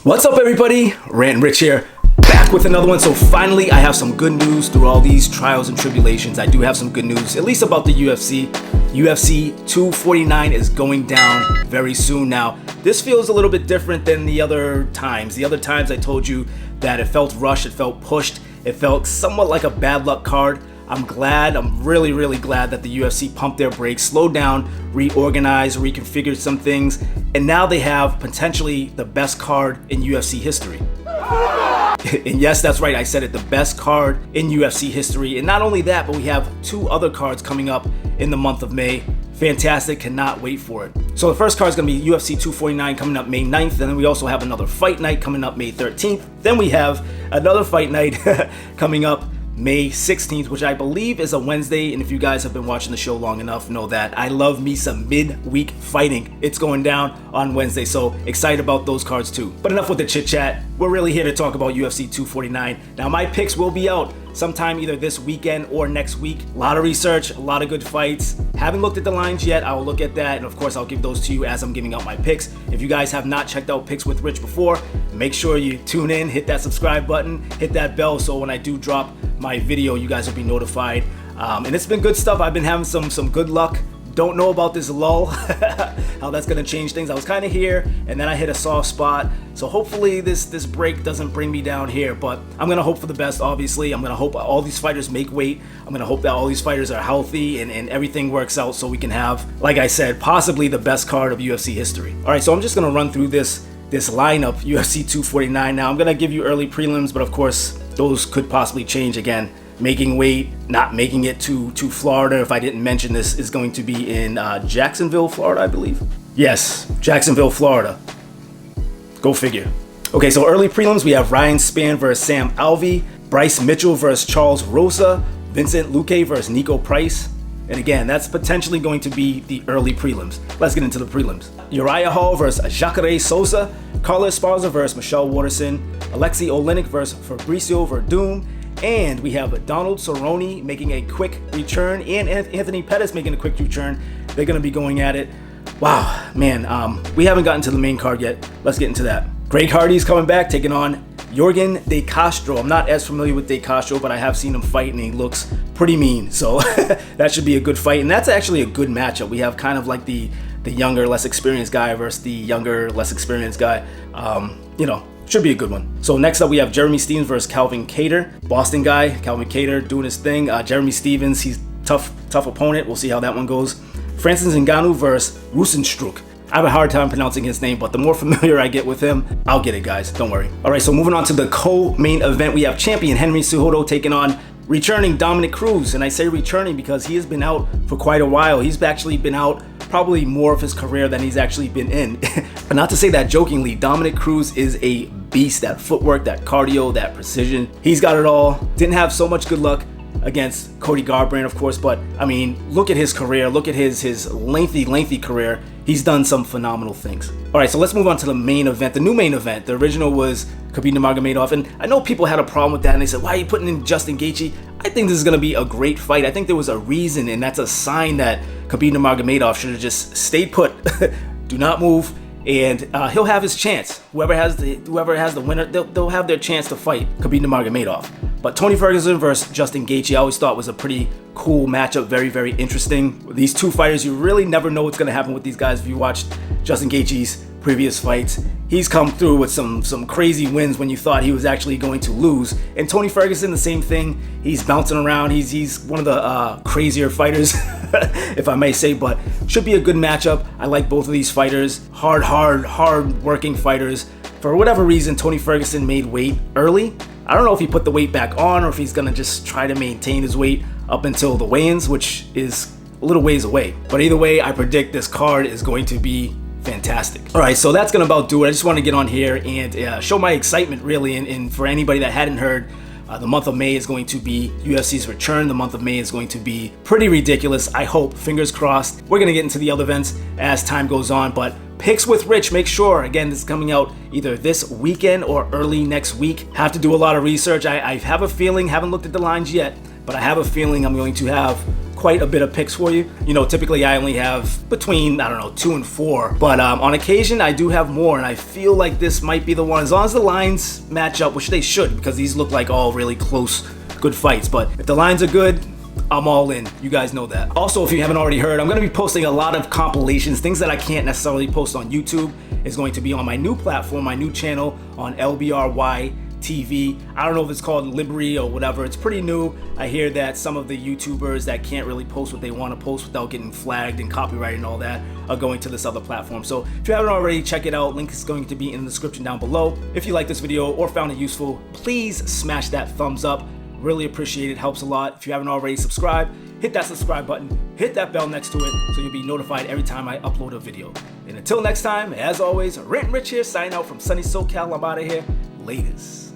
What's up, everybody? Rant Rich here, back with another one. So finally, I have some good news through all these trials and tribulations. I do have some good news, at least about the UFC. UFC 249 is going down very soon now. This feels a little bit different than the other times. The other times I told you that it felt rushed, it felt pushed, it felt somewhat like a bad luck card. I'm really glad that the UFC pumped their brakes, slowed down, reorganized, reconfigured some things, and now they have potentially the best card in UFC history. And yes, that's right, I said it, the best card in UFC history. And not only that, but we have two other cards coming up in the month of May. Fantastic, cannot wait for it. So the first card is going to be UFC 249 coming up May 9th. And then we also have another fight night coming up May 13th. Then we have another fight night coming up May 16th, which I believe is a Wednesday. And if you guys have been watching the show long enough, know that I love me some midweek fighting. It's going down on Wednesday, so excited about those cards too. But enough with the chit chat. We're really here to talk about UFC 249. Now, my picks will be out sometime either this weekend or next week. A lot of research, a lot of good fights. Haven't looked at the lines yet. I'll look at that, and of course I'll give those to you as I'm giving out my picks. If you guys have not checked out Picks with Rich before, make sure you tune in, hit that subscribe button, hit that bell, so when I do drop my video, you guys will be notified. And it's been good stuff. I've been having some good luck. Don't know about this lull, how that's gonna change things. I was kind of here, and then I hit a soft spot. So hopefully this break doesn't bring me down here, but I'm gonna hope for the best, obviously. I'm gonna hope all these fighters make weight. I'm gonna hope that all these fighters are healthy and everything works out so we can have, like I said, possibly the best card of UFC history. All right, so I'm just gonna run through this lineup, UFC 249. Now I'm gonna give you early prelims, but of course, those could possibly change again. Making weight, not making it to Florida, if I didn't mention this, is going to be in Jacksonville, Florida, I believe. Yes, Jacksonville, Florida. Go figure. Okay, so early prelims, we have Ryan Spann versus Sam Alvey, Bryce Mitchell versus Charles Rosa, Vincent Luque versus Nico Price. And again, that's potentially going to be the early prelims. Let's get into the prelims. Uriah Hall versus Jacare Souza, Carla Esparza versus Michelle Waterson, Alexei Oleinik versus Fabricio Verdum, and we have Donald Cerrone making a quick return, and Anthony Pettis making a quick return. They're going to be going at it. Wow, man, we haven't gotten to the main card yet. Let's get into that. Greg Hardy's coming back, taking on Yorgan De Castro. I'm not as familiar with De Castro, but I have seen him fight, and he looks pretty mean. So that should be a good fight, and that's actually a good matchup. We have kind of like the younger, less experienced guy versus the younger, less experienced guy. Should be a good one. So next up, we have Jeremy Stevens versus Calvin Kattar. Boston guy, Calvin Kattar doing his thing. Jeremy Stevens, he's tough opponent. We'll see how that one goes. Francis Ngannou versus Rozenstruik. I have a hard time pronouncing his name, but the more familiar I get with him, I'll get it, guys. Don't worry. All right, so moving on to the co-main event, we have champion Henry Cejudo taking on returning Dominick Cruz. And I say returning because he has been out for quite a while. He's actually been out probably more of his career than he's actually been in. But not to say that jokingly, Dominick Cruz is a beast. That footwork, that cardio, that precision. He's got it all. Didn't have so much good luck against Cody Garbrandt, of course, but I mean, look at his career, look at his lengthy career. He's done some phenomenal things. All right, so let's move on to the main event, the new main event. The original was Khabib Nurmagomedov, and I know people had a problem with that, and they said, why are you putting in Justin Gaethje? I think this is going to be a great fight. I think there was a reason, and that's a sign that Khabib Nurmagomedov should have just stayed put, do not move, and he'll have his chance. Whoever has the winner, they'll have their chance to fight Khabib Nurmagomedov. But Tony Ferguson versus Justin Gaethje, I always thought was a pretty cool matchup, very interesting. These two fighters, you really never know what's going to happen with these guys. If you watched Justin Gaethje's previous fights, he's come through with some crazy wins when you thought he was actually going to lose. And Tony Ferguson, the same thing. He's bouncing around. He's one of the crazier fighters, if I may say, but should be a good matchup. I like both of these fighters. Hard working fighters. For whatever reason, Tony Ferguson made weight early. I don't know if he put the weight back on or if he's gonna just try to maintain his weight up until the weigh-ins, which is a little ways away. But either way, I predict this card is going to be fantastic. All right, so that's gonna about do it. I just want to get on here and show my excitement, really. And for anybody that hadn't heard, the month of May is going to be UFC's return. The month of May is going to be pretty ridiculous. I hope, fingers crossed. We're gonna get into the other events as time goes on, but Picks with Rich, make sure, again, this is coming out either this weekend or early next week. Have to do a lot of research. I have a feeling, haven't looked at the lines yet, but I have a feeling I'm going to have quite a bit of picks for you. You know, typically I only have between, I don't know, 2 and 4, but on occasion I do have more, and I feel like this might be the one, as long as the lines match up, which they should, because these look like all really close, good fights. But if the lines are good, I'm all in. You guys know that. Also, if you haven't already heard, I'm going to be posting a lot of compilations, things that I can't necessarily post on YouTube is going to be on my new platform, my new channel on LBRY TV. I don't know if it's called Liberty or whatever. It's pretty new. I hear that some of the YouTubers that can't really post what they want to post without getting flagged and copyrighted and all that are going to this other platform. So if you haven't already, check it out. Link is going to be in the description down below. If you like this video or found it useful, please smash that thumbs up. Really appreciate it. Helps a lot. If you haven't already subscribed, hit that subscribe button, hit that bell next to it so you'll be notified every time I upload a video. And until next time, as always, Rant Rich here, signing out from sunny SoCal. I'm out of here. Laters.